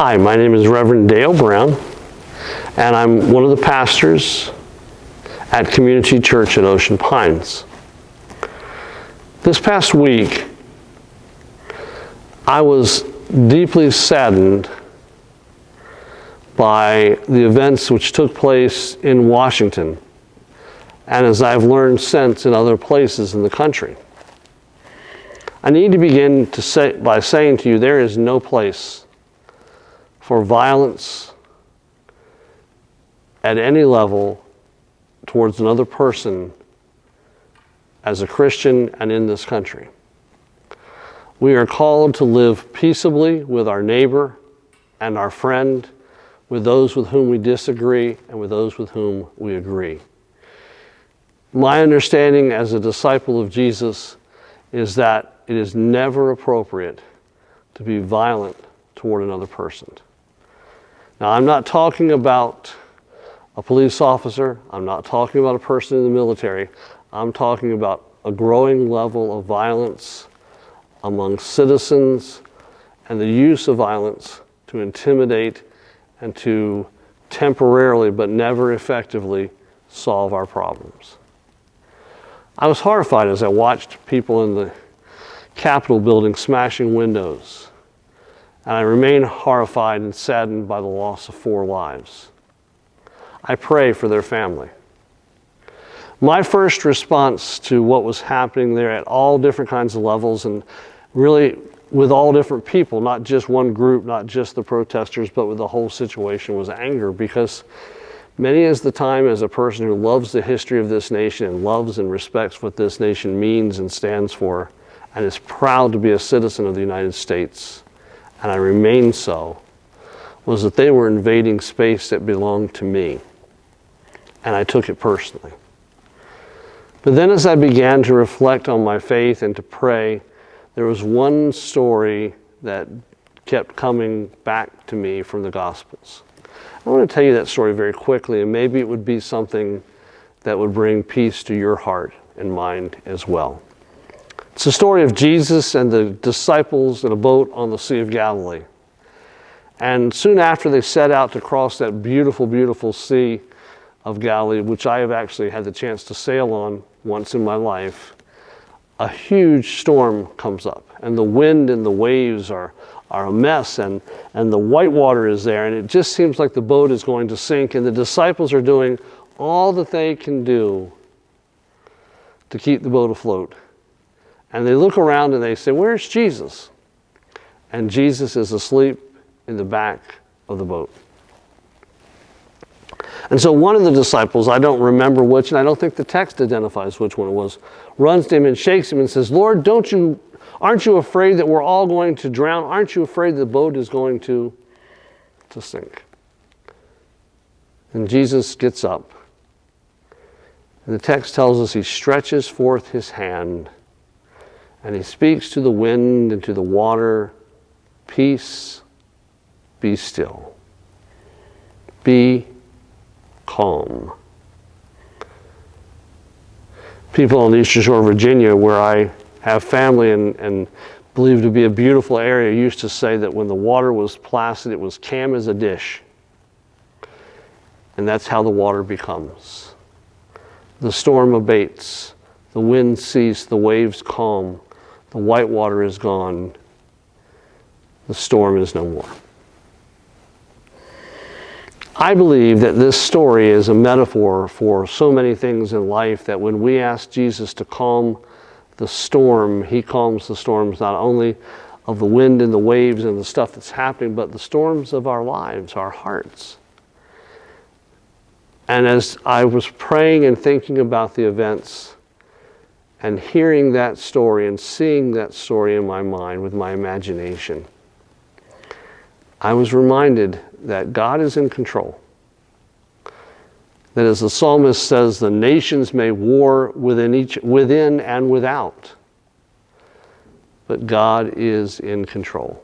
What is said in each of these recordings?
Hi, my name is Reverend Dale Brown, and I'm one of the pastors at Community Church at Ocean Pines. This past week, I was deeply saddened by the events which took place in Washington, and as I've learned since in other places in the country. I need to begin by saying to you, there is no place for violence at any level towards another person as a Christian and in this country. We are called to live peaceably with our neighbor and our friend, with those with whom we disagree and with those with whom we agree. My understanding as a disciple of Jesus is that it is never appropriate to be violent toward another person. Now, I'm not talking about a police officer. I'm not talking about a person in the military. I'm talking about a growing level of violence among citizens and the use of violence to intimidate and to temporarily, but never effectively, solve our problems. I was horrified as I watched people in the Capitol building smashing windows. And I remain horrified and saddened by the loss of 4 lives. I pray for their family. My first response to what was happening there at all different kinds of levels, and really with all different people, not just one group, not just the protesters, but with the whole situation, was anger, because many is the time as a person who loves the history of this nation and loves and respects what this nation means and stands for, and is proud to be a citizen of the United States, and I remain so, was that they were invading space that belonged to me. And I took it personally. But then as I began to reflect on my faith and to pray, there was one story that kept coming back to me from the Gospels. I want to tell you that story very quickly, and maybe it would be something that would bring peace to your heart and mind as well. It's the story of Jesus and the disciples in a boat on the Sea of Galilee. And soon after they set out to cross that beautiful, beautiful Sea of Galilee, which I have actually had the chance to sail on once in my life, a huge storm comes up. And the wind and the waves are a mess, and the white water is there, and it just seems like the boat is going to sink, and the disciples are doing all that they can do to keep the boat afloat. And they look around and they say, "Where's Jesus?" And Jesus is asleep in the back of the boat. And so one of the disciples, I don't remember which, and I don't think the text identifies which one it was, runs to him and shakes him and says, "Lord, aren't you afraid that we're all going to drown? Aren't you afraid the boat is going to sink?" And Jesus gets up. And the text tells us he stretches forth his hand and he speaks to the wind and to the water, "Peace, be still. Be calm." People on the Eastern Shore of Virginia, where I have family and believe to be a beautiful area, used to say that when the water was placid, it was calm as a dish. And that's how the water becomes. The storm abates, the wind ceases, the waves calm, the white water is gone, the storm is no more. I believe that this story is a metaphor for so many things in life, that when we ask Jesus to calm the storm, he calms the storms not only of the wind and the waves and the stuff that's happening, but the storms of our lives, our hearts. And as I was praying and thinking about the events and hearing that story and seeing that story in my mind with my imagination, I was reminded that God is in control. That as the psalmist says, the nations may war within and without, but God is in control.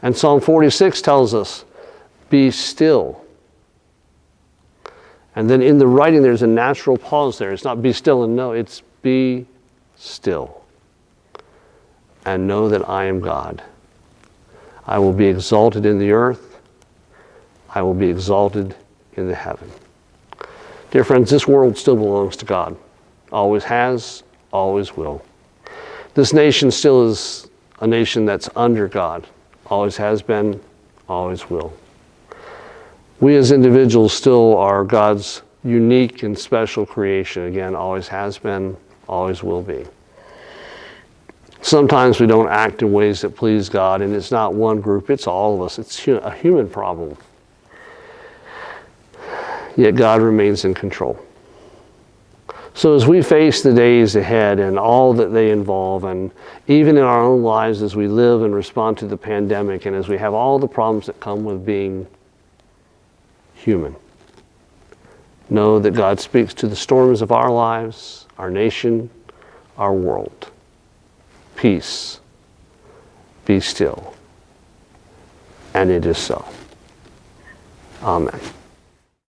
And Psalm 46 tells us, "Be still." And then in the writing, there's a natural pause there. It's not "be still and know," it's "be still and know that I am God. I will be exalted in the earth. I will be exalted in the heaven. Dear friends, this world still belongs to God. Always has, always will. This nation still is a nation that's under God. Always has been, always will. We as individuals still are God's unique and special creation. Again, always has been, always will be. Sometimes we don't act in ways that please God, and it's not one group, it's all of us. It's a human problem. Yet God remains in control. So as we face the days ahead and all that they involve, and even in our own lives as we live and respond to the pandemic, and as we have all the problems that come with being human, know that God speaks to the storms of our lives, our nation, our world. Peace, be still. And it is so. Amen.